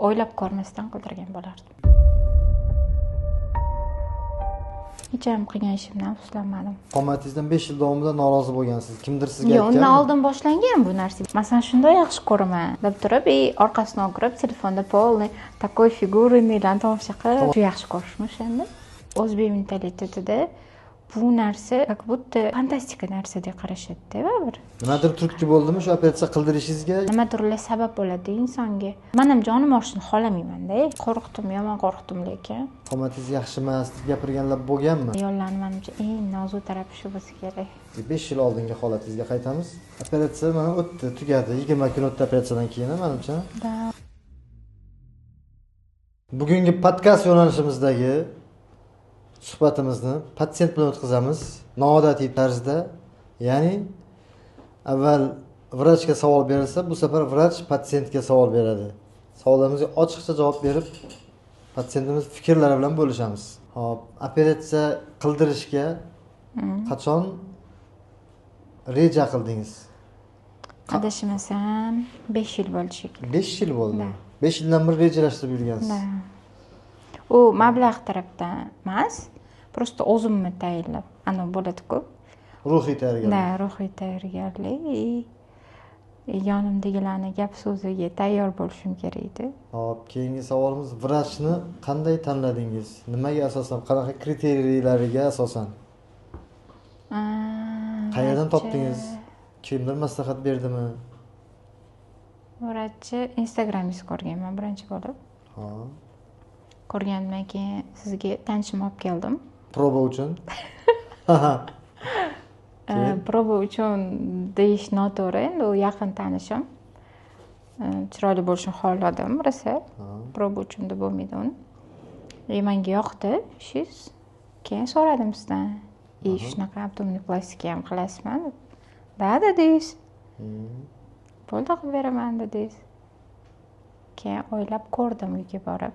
o'ylab ko'rmasdan qildirgan bo'lardim. Hech ham qilgan ishimdan afsuslanmadim. Qomatingizdan 5 yil davomida norozi bo'lgansiz. Kimdir sizga Yo'q, undan oldin boshlangan bu narsa. Masalan, shunday yaxshi ko'raman deb turib, orqasidan o'girib, telefonda polniy такой figurnilarni tomosha qilib, shu yaxshi ko'rishmi o'shanda. O'zbek mentalitetida bu narsa как будто fantastika narsadek qarashadi-da, baribir. Nimadir turtki bo'ldimi shu operatsiya qildirishingizga? Nimadirlar sabab bo'ladi insonga. Men ham jonim olishni xohlamayman-da. Qo'rqdim, yomon qo'rqdim lekin. Qomatingiz yaxshi emas deb gapirganlar bo'lganmi? Ayollarning menimcha eng nozik tarafi shu bo'lsa kerak. 5 yil oldingi holatingizga qaytamiz. Operatsiya mana o'tdi, tugadi. 20 kun o'tdi operatsiyadan keyin, menimcha. Bugungi podkast yo'nalishimizdagi suhbatimizni patsient bilan o'tkazamiz. Noodatiy tarzda, ya'ni avval vrachga savol berilsa, bu safar vrach patsientga savol beradi. Savollarimizga ochiqcha javob berib, patsientimiz fikrlari bilan bo'lishamiz. Xo'p, operatsiya qildirishga qachon reja qildingiz? Adashmasam 5 yil bo'ldi shekilli. 5 yil bo'ldi. 5 yildan beri rejalashtirib yurgansiz. U mablag' tarafdan emas, просто o'zimni tayinlab, ana bo'ladi-ku. Ruhiy tayyorgarlik. Da, ruhiy tayyorgarlik. Yonimdagilarning gap so'ziga tayyor bo'lishim kerak edi. Hop, keyingi savolimiz, vrachni qanday tanladingiz? Nimaga asosan, qanaqa kriteriylariga asosan? Qayerdan topdingiz? Kimdir maslahat berdimi? Vrachni Instagram'ingiz ko'rganman birinchi bo'lib. Ha. Ko'rgandan keyin sizga tanishim olib keldim. Proba uchun. Proba uchun deyish noto'g'ri, endi u yaqin tanishim. Chiroyli bo'lishini xohladim, rosa. Proba uchun deb bo'lmaydi uni. Menga yoqdi ishingiz. Keyin so'radim sizdan. Shunaqa abdominoplastika ham qilasizmi? Da dedingiz. Bo'ldi, qilib beraman dedingiz. Keyin o'ylab ko'rdim uyga borib.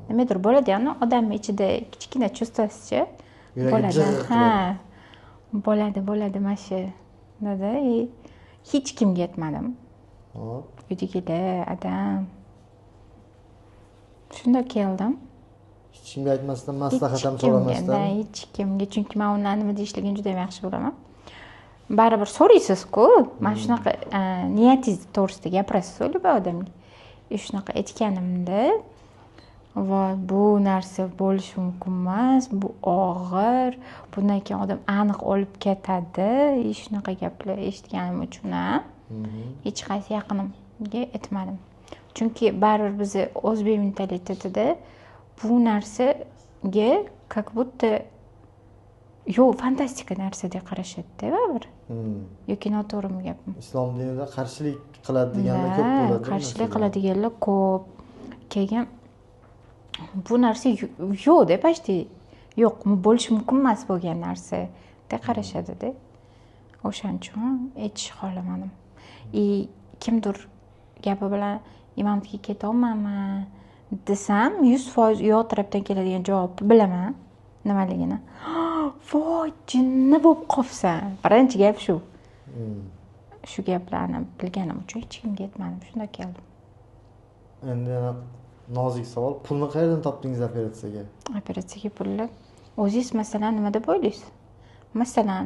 Nimadir bo'ladi, ya'ni odamning ichida kichkina chuvstvosi bo'ladi. Ha. Bo'ladi mana shu. Dedi, hech kimga aytmadim. Hop. Uydagilar, adam. Shunda keldim. Hech kimga aytmasdan, maslahat ham so'ramasdan. Hech kimga, chunki men ularni nima deyishligini juda ham yaxshi bilaman. Baribir so'raysiz-ku, mana shunaqa niyatingiz to'g'risida gapirasiz o'ylab odamga. Shunaqa aytganimda, voy, bu narsa bo'lishi mumkin emas, bu og'ir, bundan keyin odam aniq olib ketadi. Shunaqa gaplar eshitganim uchun hech qaysi yaqinimga aytmadim. Chunki baribir biz o'zbek mentalitetida bu narsaga как будто fantastika narsadek qarashadi-da baribir. Yoki noto'g'rimi gapim? Islom dinida qarshilik qiladi deganlar ko'p bo'ladi. Qarshilik qiladiganlar ko'p. Keyin bu narsa yo'q-da, почти yo'q, bo'lishi mumkin emas bo'lgan narsa deb qarashadi-da. O'shaning uchun aytish xohlamadim. Kimdir gapi bilan imomga ketolmayman desam, 100% yo tarafdan keladigan javobni bilaman nimaligini. Voy, jinni bo'lib qolsan. Birinchi gap shu. Shu gaplarni bilganim uchun hech kimga aytmadim, shunda keldim. Endi yana nozik savol, pulni qayerdan topdingiz operatsiyaga? Operatsiyaga pulni o'zingiz masalan nima deb o'ylaysiz? Masalan,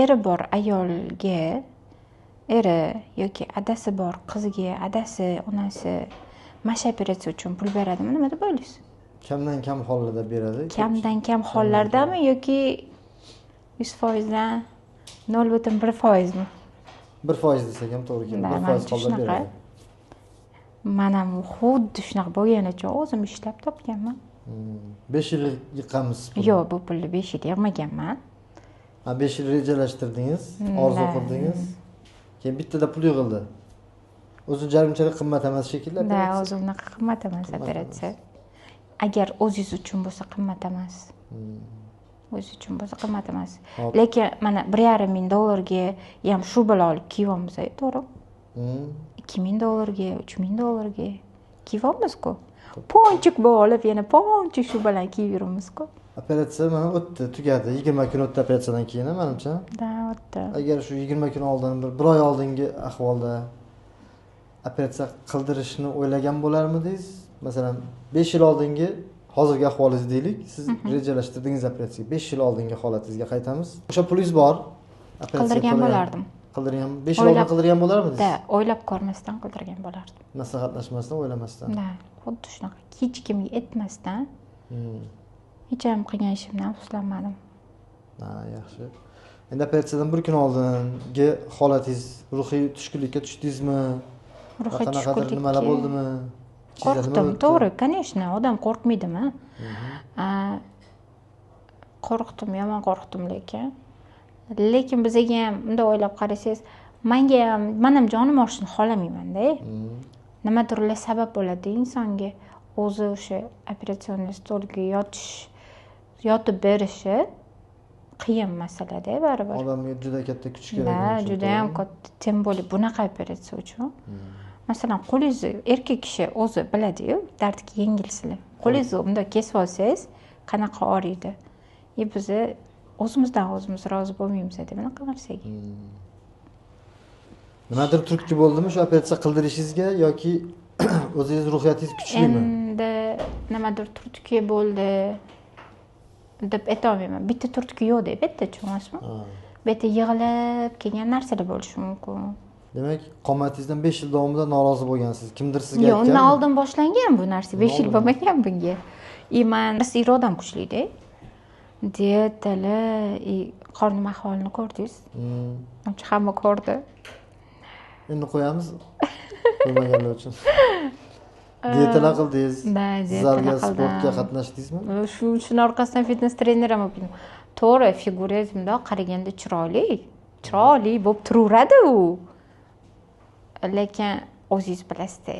eri bor ayolga, eri yoki adasi bor qiziga, adasi, onasi mana operatsiya uchun pul beradimi, nima deb o'ylaysiz? Kamdan kam hollarda beradi. Kamdan kam hollardami yoki 100% dan 0.1% mi? 1% desak ham to'g'ri keladi. 1% holda beradi. Men ham xuddi shunaqa bo'lganicha o'zim ishlab topganman. 5 yil yiqqanmiz. Yo'q, bu pulni 5 yil yig'maganman. 5 yil rejalashtirdingiz, orzu qildingiz. Keyin bittada pul yig'ildi. O'zi jarimchalik qimmat emas shekilli operatsiya. Da, o'zi unaqa qimmat emas operatsiya. Agar o'zingiz uchun bo'lsa qimmat emas. O'zi uchun bo'lsa qimmat emas. Lekin mana $1,5 ming ham shu bilan olib kiyamiz, to'g'ri? $2,000, $3,000 kiyamiz-ku. Ponchik bo'lib, yana ponchik shu bilan kiyib yuramiz-ku. Operatsiya mana o'tdi, tugadi. 20 kun o'tdi operatsiyadan keyin, menimcha. Da, o'tdi. Agar shu 20 kun oldin bir oy oldingi ahvolda operatsiya qildirishni o'ylagan bo'larmidingiz? Masalan, 5 yil oldingi hozirgi ahvolingiz deylik, siz rejalashtirdingiz operatsiyaga. 5 yil oldingi holatingizga qaytamiz. O'sha pulingiz bor. Qildirgan bo'lardim. Qildirgan, 5 yil oldin qildirgan bo'larmidingiz? Da, o'ylab ko'rmasdan qildirgan bo'lardim. Maslahatlashmasdan, o'ylamasdan. Da, xuddi shunaqa. Hech kimga aytmasdan. Hech ham qilgan ishimdan afsuslanmadim. Ha, yaxshi. Endi operatsiyadan bir kun oldingi holatingiz, ruhiy tushkunlikka tushdingizmi? Ruhiy tushkunlik nimalar bo'ldimi? Qo'rqdim, to'g'ri, конечно, odam qo'rqmaydimi? Qo'rqdim, yomon qo'rqdim lekin bizga ham bunday o'ylab qarasangiz, men ham jonim olishni xohlamayman-da. Nimadirlar sabab bo'ladi insonga o'zi o'sha operatsion stolga yotib berishi qiyin masala-da baribir. Odamga juda katta kuch kerak. Ha, juda ham katta, tem bo'li bunaqa operatsiya uchun. Masalan, qo'lingizni erkak kishi o'zi biladi-yu, dardga yengilsizlar. Qo'lingizni bunday kesib olsangiz, qanaqa og'riydi. Biz o'zimizdan o'zimiz rozi bo'lmaymiz-da bunaqa narsaga. Nimadir turtki bo'ldimi shu operatsiya qildirishingizga yoki o'zingiz ruhiyatingiz kuchlimi? Endi nimadir turtki bo'ldi deb aytolmayman. Bitta turtki yo'q deb bitta tushunasizmi? Bu yerda yig'ilib kelgan narsalar bo'lishi mumkin. Demak, qomatingizdan 5 yil davomida norozi bo'lgansiz. Kimdir sizga aytgan? Yo'q, undan oldin boshlangan bu narsa. 5 yil bo'lmagan bunga. Men irodam kuchli-da. Diyetali, qornim ahvolini ko'rdingiz? Hamma ko'rdi. Endi qo'yamiz. Bilmaganlar uchun. Diyetalar qildingiz? Zalga, sportga qatnashdingizmi? Shuni orqasidan fitness trener ham bo'ldim. To'g'ri, figurangiz bundoq qaraganda chiroyli bo'lib turaveradi u. Lekin o'zingiz bilasiz-da,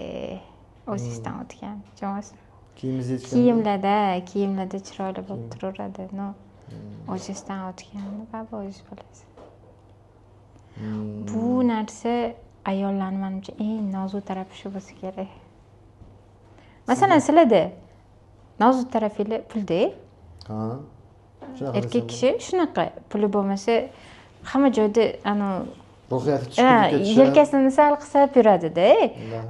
o'zingizdan o'tgan, tushunasizmi? Kiyimlarda chiroyli bo'lib turaveradi. O'zingizdan o'tgan, baribir o'zingiz bilasiz. Bu narsa ayollarni menimcha eng nozik tarafi shu bo'lsa kerak. Masalan, sizlarda nozik tarafingiz pulda. Ha. Erkak kishi shunaqa puli bo'lmasa, hamma joyda ruhiyati tushkunlikka tushadi. Yelkasini sal qisib yuradi-da.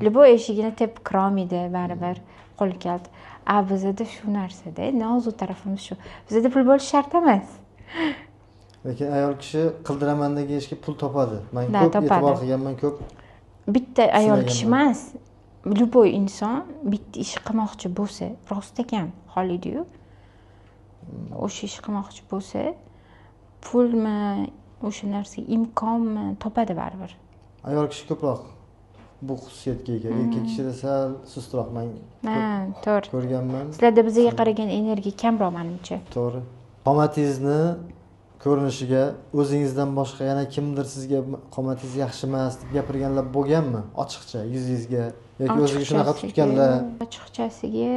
Любой eshigini tepib kirolmaydi baribir qo'l kalti. Bizda shu narsa-da, nozik tarafimiz shu. Bizda pul bo'lishi shart emas. Lekin ayol kishi qildiraman degan ishga pul topadi. Men ko'p e'tibor qilganman, ko'p. Bitta ayol kishi emas, любой inson bitta ish qilmoqchi bo'lsa, rostdan xohlaydi-yu. O'sha ish qilmoqchi bo'lsa, pulmi, o'sha narsa imkonmi topadi baribir. Ayol kishi ko'proq bu xususiyatga ega. Erkak kishida sal sustroq. Men to'g'ri ko'rganman. Sizlarda bizga qaragan energiya kamroq menimcha. To'g'ri. Qomatingizni ko'rinishiga o'zingizdan boshqa yana kimdir sizga qomatingiz yaxshi emas deb gapirganlar bo'lganmi? Ochiqcha yuzingizga yoki o'ziga shunaqa tutganlar? Ochiqchasiga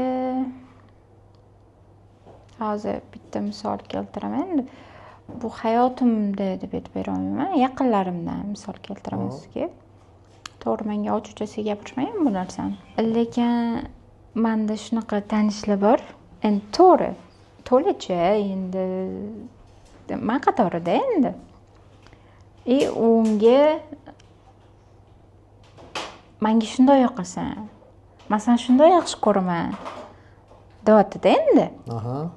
hozir bitta misol keltiraman. Bu hayotimda deb aytib bera olmayman. Yaqinlarimdan misol keltiraman sizga. To'g'ri, menga ochiqchasiga gapirishmagan bu narsani. Lekin menda shunaqa tanishlar bor. Endi to'licha endi men qatorida endi. Unga menga shunday yoqasan. Men seni shunday yaxshi ko'raman. Deyapti-da endi.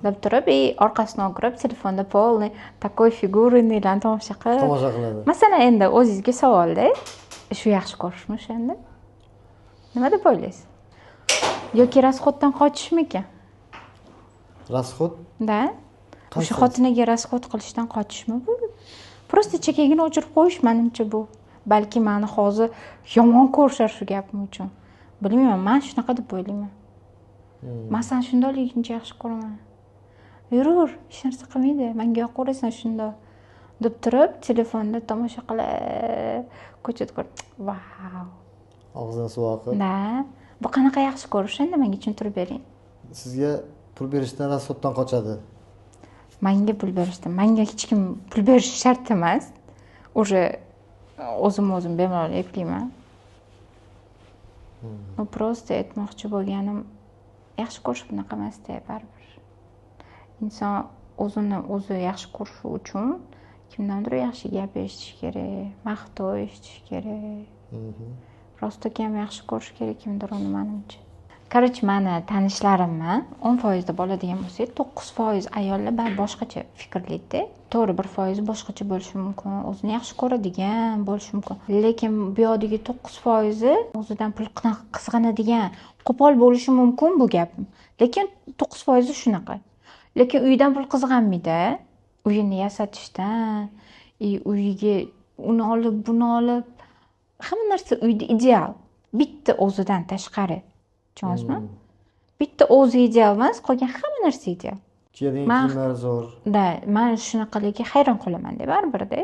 Deb turib, orqasidan o'girib telefonda polni такой figurnilarni tomosha qiladi. Masalan, endi o'zingizga savol-da. Shu yaxshi ko'rishmi o'shanda? Nima deb o'ylaysiz? Yoki rasxoddan qochishmikan? Rasxod? Da. O'sha xotiniga rasxod qilishdan qochishmi bu? Prosta chekagini o'chirib qo'yish menimcha bu. Balki meni hozir yomon ko'rishar shu gapim uchun. Bilmayman, men shunaqa deb o'ylayman. Men seni shundayligingcha yaxshi ko'raman. Yurur, hech narsa qilmaydi. Menga yoqaversan shunda deb turib, telefonda tomosha qilib, ko'chada ko'rib, vau. Og'zini suv oqib. Da. Bu qanaqa yaxshi ko'rish endi menga tushuntirib bering. Sizga pul berishdan rasxoddan qochadi. Menga pul berishdan, menga hech kim pul berishi shart emas. O'sha o'zim bemalol eplayman. Prosta aytmoqchi bo'lganim, yaxshi ko'rish bunaqa emas-da, baribir. Inson o'zini o'zi yaxshi ko'rishi uchun kimdandir yaxshi gap eshitish kerak, maqtov eshitish kerak. Rostaki ham yaxshi ko'rish kerak kimdir uni menimcha. Короче, mani tanishlarimni 10% bo'ladigan bo'lsak, 9% ayollar boshqacha fikrlaydi. To'g'ri, 1% boshqacha bo'lishi mumkin, o'zini yaxshi ko'radigan bo'lishi mumkin. Lekin bu yoqdagi 9% o'zidan pul qizg'anadigan, qo'pol bo'lishi mumkin bu gap. Lekin 9% shunaqa. Lekin uydan pul qizg'anmaydi. Uyini yasatishdan, uyiga uni olib, buni olib, hamma narsa uyda ideal. Bitta o'zidan tashqari. Tushunasizmi? Bitta o'zi ideal emas, qolgan hamma narsa ideal. Kiyadigan kiyimlar zo'r. Da, men shunaqalarga hayron qolaman-da, baribir-da.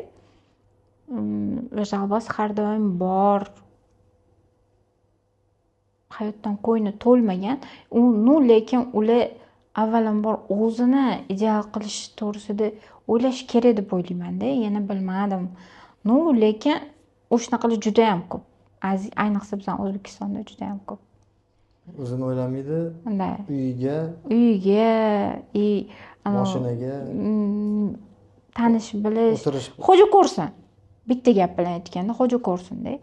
Жалбас har doim bor. Hayotdan qo'yni to'lmagan. Lekin ular avvalambor o'zini ideal qilish to'g'risida o'ylash kerak deb o'ylayman-da. Yana bilmadim. Lekin o'shunaqalar juda ham ko'p. Ayniqsa bizning O'zbekistonda juda ham ko'p. O'zini o'ylamaydi. Uyiga, mashinaga, tanish bilish, xo'ja ko'rsin. Bitta gap bilan aytganda, xo'ja ko'rsin-da.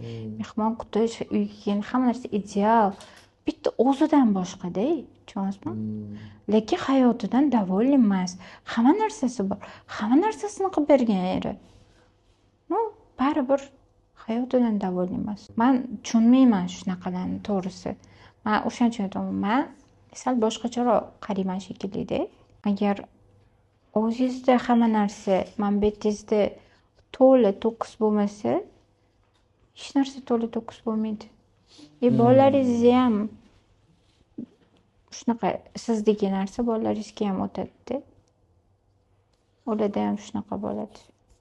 Mehmon kutish, uyga kelgan hamma narsa ideal. Bitta o'zidan boshqa-da, tushunasizmi? Lekin hayotidan davoll emas. Hamma narsasi bor. Hamma narsasini qilib bergan eri. Baribir hayotidan davoll emas. Men tushunmayman shunaqalarni, to'g'risi. Men o'shaning uchun aytaman, men sal boshqacharoq qarayman shekilli-da. Agar o'zingizda hamma narsa, manbetingizda to'la to'kis bo'lmasa, hech narsa to'la to'kis bo'lmaydi. Bolalaringizni ham shunaqa sizdagi narsa bolalaringizga ham o'tadi-da. Ularda ham shunaqa bo'ladi.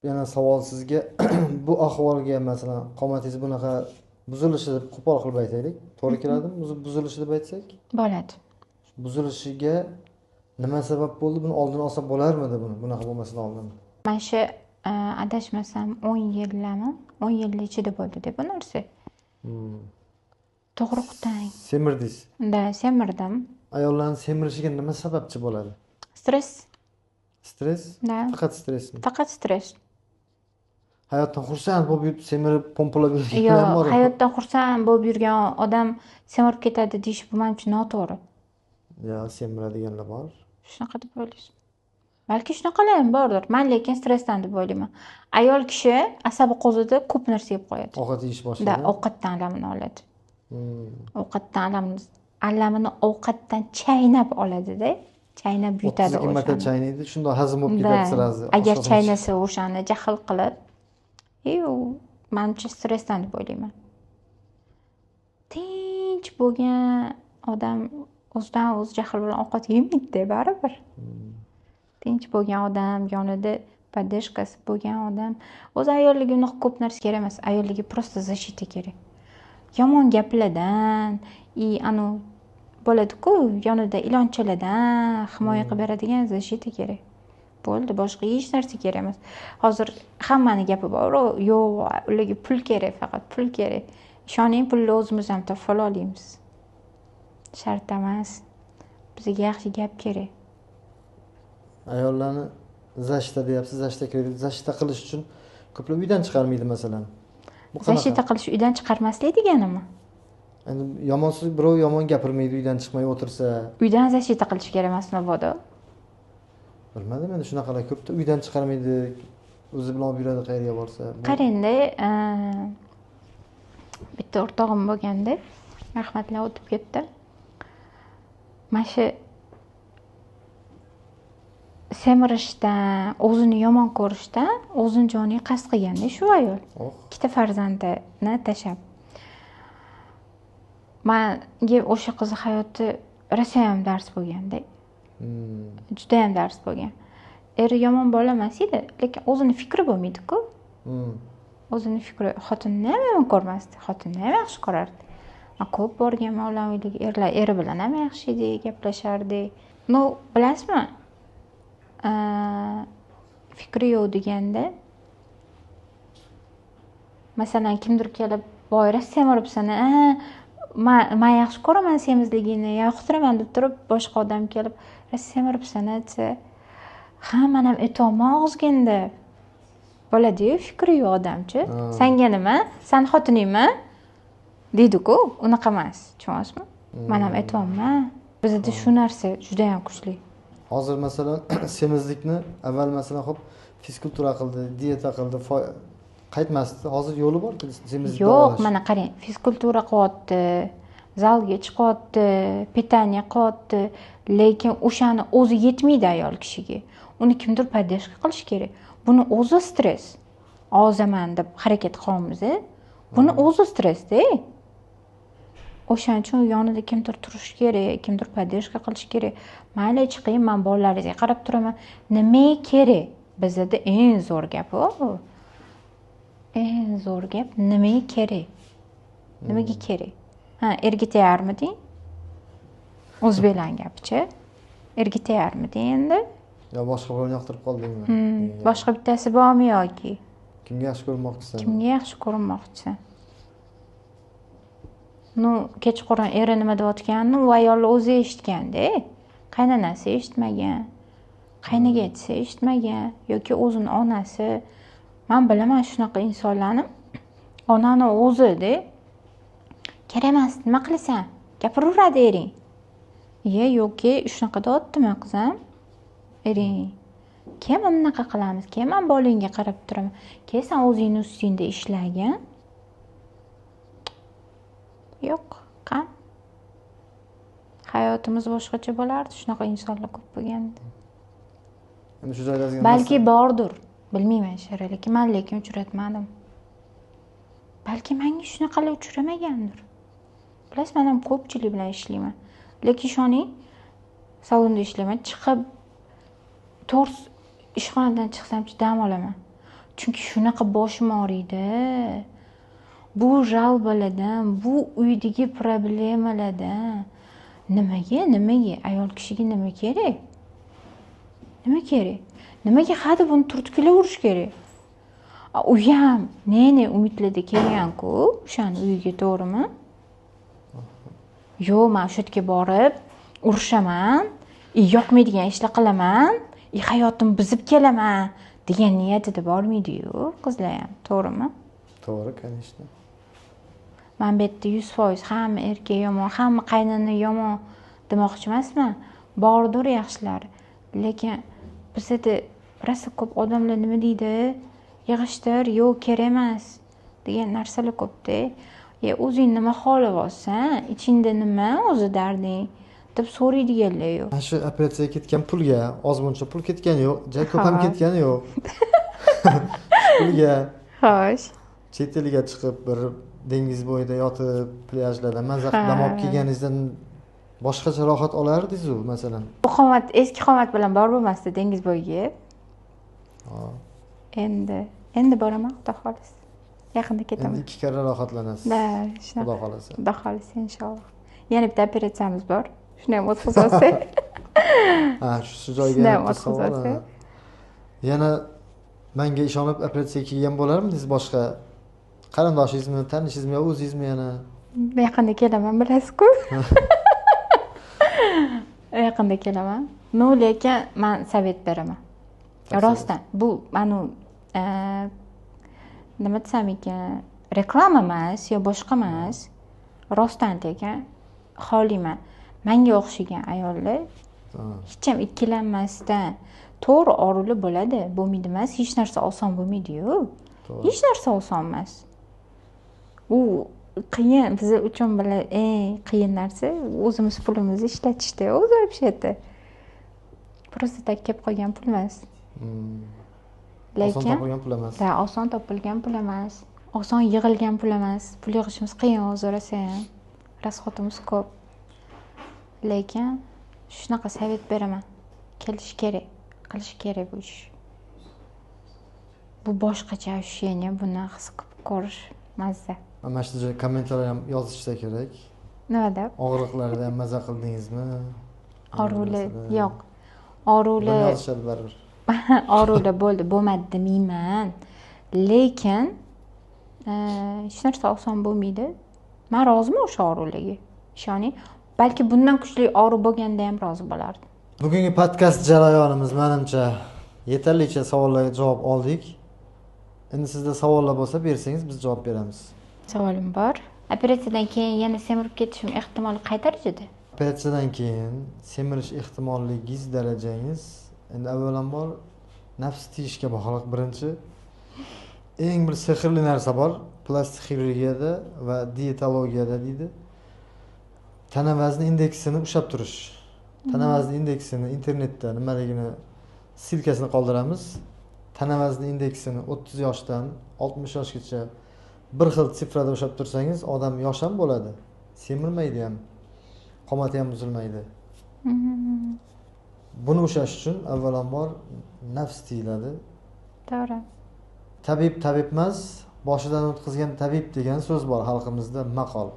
Yana savol sizga, bu ahvolga masalan qomatingiz bunaqa buzilishi deb qo'pol qilib aytaylik. To'g'ri keladimi? Buzilishi deb aytsak? Bo'ladi. Buzilishiga nima sabab bo'ldi? Buni oldini olsa bo'larmidi buni? Bunaqa bo'lmasidan oldin. Mana shu adashmasam 10 yil ichida bo'ldi-da bu narsa. Tug'ruqdan. Semirdingiz? Da, semirdim. Ayollarning semirishiga nima sababchi bo'ladi? Stress. Stress? Da. Faqat stressmi? Faqat stress. Hayotdan xursand bo'lib semirib pompalab yurganlar bor. Yo'q, hayotdan xursand bo'lib yurgan odam semirib ketadi deyish bu men uchun noto'g'ri. Semiradiganlar bor. Shunaqa deb o'ylaysiz. Balki shunaqalar ham bordir. Men lekin stressdan deb o'ylayman. Ayol kishi asabi qo'zida ko'p narsa yeb qo'yadi. Ovqat yeyish boshlaydi. Da, ovqatdan alamini oladi. Ovqatdan alamini ovqatdan chaynab oladi-da. Chaynab yutadi o'shani. 30 marta chaynaydi, shundoq hazm bo'lib ketadi sirazi. Agar chaynasa o'shani jahl qilib, menimcha stressdan deb o'ylayman. Tinch bo'lgan odam o'zidan o'zi jahl bilan ovqat yemaydi baribir. Tinch bo'lgan odam, yonida поддержкасы bo'lgan odam, o'zi ayolligi unaqa ko'p narsa kerak emas. Ayolligi просто защита kerak. Yomon gaplardan, bo'ladi-ku, yonida ilonchalardan himoya qilib beradigan защита kerak. Bo'ldi, boshqa hech narsa kerak emas. Hozir hammani gapi bor, yo'q, ularga pul kerak, faqat pul kerak. Ishoning, pulni o'zimiz ham topib olamiz. Shart emas. Bizga yaxshi gap kerak. Ayollarni защита deyapsiz, защита qilish uchun ko'plab uydan chiqarmaydi masalan. Bu qanaqa? Защита qilish uydan chiqarmaslik deganimi? Endi yomonsiz birov yomon gapirmaydi, uydan chiqmay o'tirsa. Uydan защита qilish kerak emas, mabodo. Bilmadim, endi shunaqalar ko'pda uydan chiqarmaydi, o'zi bilan olib yuradi qayerga borsa. Qarangda, bitta o'rtog'im bo'lganda, rahmatli o'tib ketdi. Mana shu semirishdan, o'zini yomon ko'rishdan, o'zini joniga qasd qilganda shu ayol. Ikkita farzandini tashlab. Menga o'sha qiz hayoti rosa ham dars bo'lganda. Juda ham dars bo'lgan. Eri yomon bola emas edi, lekin o'zini fikri bo'lmaydi-ku. O'zini fikri xotinni ham yomon ko'rmasdi, xotinni ham yaxshi ko'rardi. Men ko'p borganman ular uyiga, eri bilan ham yaxshi edi, gaplashardi. Bilasizmi? Fikri yo'q deganda, masalan, kimdir kelib, "Voy, semiribsan, men yaxshi ko'raman semizligini, yoqtiraman" deb turib, boshqa odam kelib, "Semiribsan" desa, "Ha, men ham aytolman ozgina" bo'ladi-yu, fikri yo'q odamchi. Senga nima? Sen xotiningmi? deydi-ku, unaqa emas, tushunyapsizmi? Men ham aytyapman. Bizda shu narsa juda ham kuchli. Hozir masalan semizlikni avval masalan xo'p fizkultura qildi, dieta qildi, qaytmasdi. Hozir yo'li borku semizlikni Yo'q, mana qarang, fizkultura qilyapti, zalga chiqyapti, pitaniya qilyapti, lekin o'shani o'zi yetmaydi ayol kishiga. Uni kimdir podдержка qilish kerak. Buni o'zi stress. Ozaman deb harakat qilamiz. Buni o'zi stress-da. O'shaning uchun yonida kimdir turishi kerak, kimdir podдержка qilish kerak. Mayli chiqing, men bolalaringizga qarab turaman. Nima kerak? Bizda eng zo'r gap u. Eng zo'r gap nima kerak? Nimaga kerak? Ha, erga tayyormiding? O'zbeklarning gapicha. Erga tayyormiding endi? Yo boshqa birovni yoqtirib qoldingmi? Boshqa bittasi bormi yoki? Kimga yaxshi ko'rinmoqchisan? Kimga yaxshi ko'rinmoqchisan? Kechqurun eri nima deyotganini u ayol o'zi eshitganda, qaynonasi eshitmagan, qayniga aytsa eshitmagan yoki o'zini onasi. Men bilaman shunaqa insonlarni. Onani o'zi-da kerak emas, nima qilasan? Gapiraveradi ering. Yo'ki shunaqa deyaptimi qizim? Ering, kim bunaqa qilamiz? Kim men bolangga qarab turaman? Sen o'zingning ustingda ishlagin. Yo'q, qan. Hayotimiz boshqacha bo'lardi, shunaqa insonlar ko'p bo'lganda. Endi shu joylarga balki bordir, bilmayman shara, lekin men uchratmadim. Balki menga shunaqalar uchramagandir. Bilasizmi, men ham ko'pchilik bilan ishlayman. Lekin ishoning, salonda ishlayman, chiqib to'rs ishxonadan chiqsam-chi dam olaman. Chunki shunaqa boshim og'riydi. Bu jalbalardan, bu uydagi problemalardan nimaga ayol kishiga nima kerak? Nima kerak? Nimaga hadeb buni turtkilaverish kerak? U ham umidlarda kelgan-ku, o'shani uyiga, to'g'rimi? Yo'q, men shu yerga borib urushaman, yoqmaydigan ishlar qilaman, hayotimni buzib kelaman degan niyatida bormaydi-yu qizlar ham, to'g'rimi? To'g'ri, конечно. Men bu yerda 100% hamma erkak yomon, hamma qaynona yomon demoqchi emasman. Bordir yaxshilari. Lekin bizda rosa ko'p odamlar nima deydi? Yig'ishtir, yo'q kerak emas degan narsalar ko'p-da. O'zing nima xohlayapsan, ichingda nima o'zi darding deb so'raydiganlar yo'q. Shu operatsiyaga ketgan pulga ozmuncha pul ketgani yo'q, juda ko'p ham ketgani yo'q. Pulga. Xo'sh. Chet elga chiqib bir dengiz bo'yida yotib, plyajlarda maza qilib dam olib kelganingizdan boshqacha rohat olardingiz-ku, masalan. Bu qomat, eski qomat bilan bor bo'lmasdi dengiz bo'yiga. Endi boraman, xudo xolasa. Yaqinda ketaman. Endi 2 karra rohatlanasiz. Xudo xolasa. Xudo xolasa inshaalloh. Yana bitta operatsiyamiz bor. Shuni ham o'tkazsak. Shu joyga o'tkazsak. Yana menga ishonib operatsiyaga kelgan bo'larmidingiz boshqa qarindoshingizmi, tanishingizmi yo o'zingizmi yana? Yaqinda kelaman, bilasiz-ku. Yaqinda kelaman. Lekin men savet beraman. Rostdan, bu meni nima desam ekan, reklama emas yo boshqa emas. Rostdan degan xoliman. Menga o'xshagan ayollar hech ham ikkilanmasdan to'g'ri oruli bo'ladi, bo'lmaydi emas, hech narsa oson bo'lmaydi-yu. Hech narsa oson emas. U qiyin, biz uchun qiyin narsa o'zimiz pulimizni ishlatishda, o'zi вообще-то. Просто tak kelib qolgan pul emas. Lekin oson topilgan pul emas. Oson topilgan pul emas. Oson yig'ilgan pul emas. Pul yig'ishimiz qiyin hozir ham. Rasxotimiz ko'p. Lekin shunaqa savet beraman. Kelish kerak, qilish kerak bu ish. Bu boshqacha ощущение, buni his qilib ko'rish mazza. Mana shu joyga kommentarlar ham yozishsa kerak. Nima deb? Og'riqlarda ham maza qildingizmi? Oruli yo'q. Oruli yozishadi baribir. Oruli bo'ldi, bo'lmadi demayman. Lekin hech narsa oson bo'lmaydi. Men roziman o'sha oruliga. Ishoning, balki bundan kuchli oru bo'lganda ham rozi bo'lardim. Bugungi podkast jarayonimiz menimcha yetarlicha savollarga javob oldik. Endi sizda savollar bo'lsa bersangiz biz javob beramiz. Savolim bor. Operatsiyadan keyin yana semirib ketishim ehtimoli qay darajada? Operatsiyadan keyin semirish ehtimolligingiz darajangiz endi avvalambor nafs tiyishga bog'liq birinchi. Eng bir sehrli narsa bor plastik xirurgiyada va dietologiyada deydi. Tana vazni indeksini ushlab turish. Tana vazni indeksini internetda nimaligini silkasini qoldiramiz. Tana vazni indeksini 30 yoshdan 60 yoshgacha bir xil sifrada ushlab tursangiz, odam yosh ham bo'ladi. Semirmaydi ham. Qomati ham buzilmaydi. Buni ushlash uchun avvalambor nafs tiyiladi. To'g'ri. Tabib emas, boshidan o'tkazgan tabib degan so'z bor xalqimizda maqol.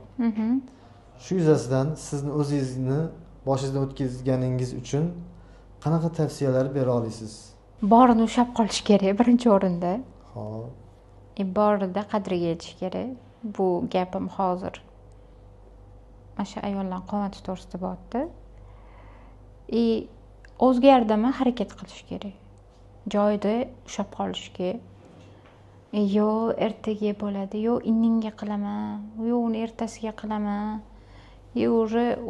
Shu yuzasidan sizni o'zingizni boshingizdan o'tkazganingiz uchun qanaqa tavsiyalar bera olasiz? Borini ushlab qolish kerak birinchi o'rinda. Xo'p. Borida qadriga yetish kerak. Bu gapim hozir mana shu ayollar qomati to'g'risida bo'lyapti. O'zgardimi harakat qilish kerak. Joyida ushlab qolishga. Yo ertaga bo'ladi, yo indinga qilaman, yo uni ertasiga qilaman.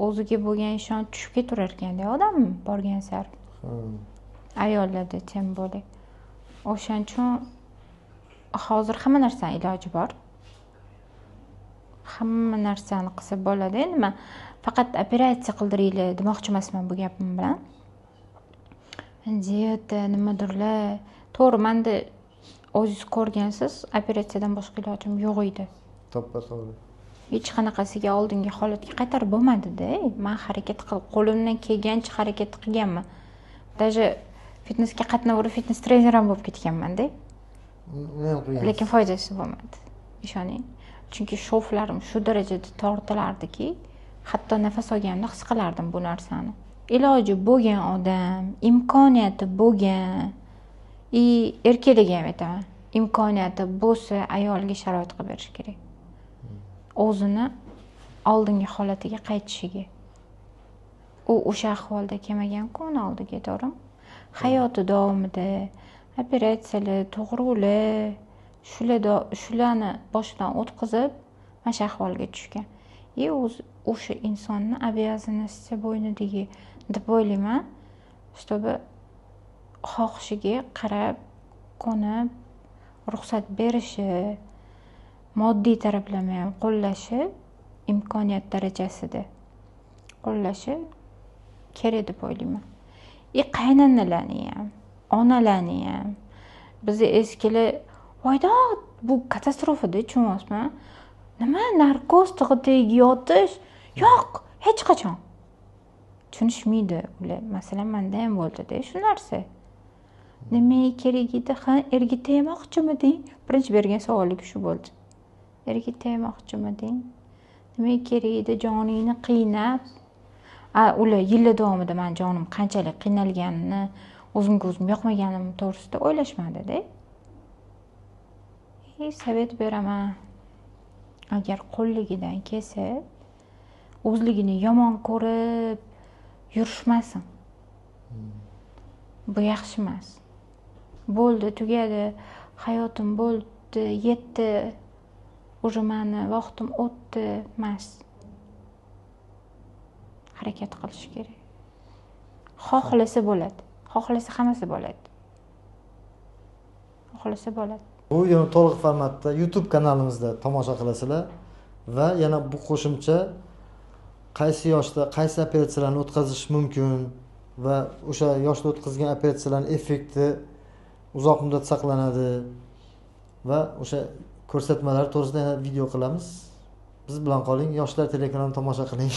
O'ziga bo'lgan ishonch tushib ketaverar ekanda odam borgan sari. Ayollarda tem bo'ladi. O'shaning uchun hozir hamma narsaning iloji bor. Hamma narsani qilsa bo'ladi. Nima? Faqat operatsiya qildiringlar demoqchi emasman bu gapim bilan. Diyeta nimadirlar. To'g'ri, menda o'zingiz ko'rgansiz, operatsiyadan boshqa ilojim yo'q edi. To'g'ri. Hech qanaqasiga oldingi holatga qaytarib bo'lmadi-da. Men harakat qilib, qo'limdan kelgancha harakat qilganman. Даже fitnessga qatnaverib, fitness trener ham bo'lib ketganman-da. Lekin foydasi bo'lmadi. Ishoning. Chunki shoflarim shu darajada tortilardiki, hatto nafas olganimda his qilardim bu narsani. Iloji bo'lgan odam, imkoniyati bo'lgan, erkaklarga ham aytaman, imkoniyati bo'lsa ayolga sharoit qilib berish kerak. O'zini oldingi holatiga qaytishiga. U o'sha ahvolda kelmagan-ku uni oldiga, to'g'rimi? Hayoti davomida operatsiyalar, tug'ruqlar, shularni boshdan o'tkazib, mana shu ahvolga tushgan. O'sha insonni обязанности bo'ynidagi deb o'ylayman, чтобы xohishiga qarab, qo'nib, ruxsat berishi, moddiy taraflama ham qo'llashi, imkoniyat darajasida qo'llashi kerak deb o'ylayman. Qaynanalarni ham, onalarni ham bizni eskilar voyda bu katastrofa-da, tushunyapsizmi? Nima narkoz tig'iga yotish? Yo'q, hech qachon. Tushunishmaydi ular. Masalan, menda ham bo'ldi-da shu narsa. Nima kerak edi? Erga tegmoqchimiding? Birinchi bergan savolim shu bo'ldi. Erga tegmoqchimiding? Nima kerak edi joningni qiynab? Ular yillar davomida men jonim qanchalik qiynalganini, o'zimga o'zim yoqmaganim to'g'risida o'ylashmadi-da. Savet beraman. Agar qo'lligidan kelsa, o'zligini yomon ko'rib yurishmasin. Bu yaxshi emas. Bo'ldi, tugadi, hayotim bo'ldi, yetdi. Уже meni vaqtim o'tdi emas. Harakat qilish kerak. Xohlasa bo'ladi. Xohlasa hammasi bo'ladi. Xohlasa bo'ladi. Bu videoni to'liq formatda YouTube kanalimizda tomosha qilasizlar va yana bu qo'shimcha qaysi yoshda qaysi operatsiyalarni o'tkazish mumkin va o'sha yoshda o'tkazilgan operatsiyalarning effekti uzoq muddat saqlanadi va o'sha ko'rsatmalar to'g'risida yana video qilamiz. Biz bilan qoling, yoshlar telekanalini tomosha qiling.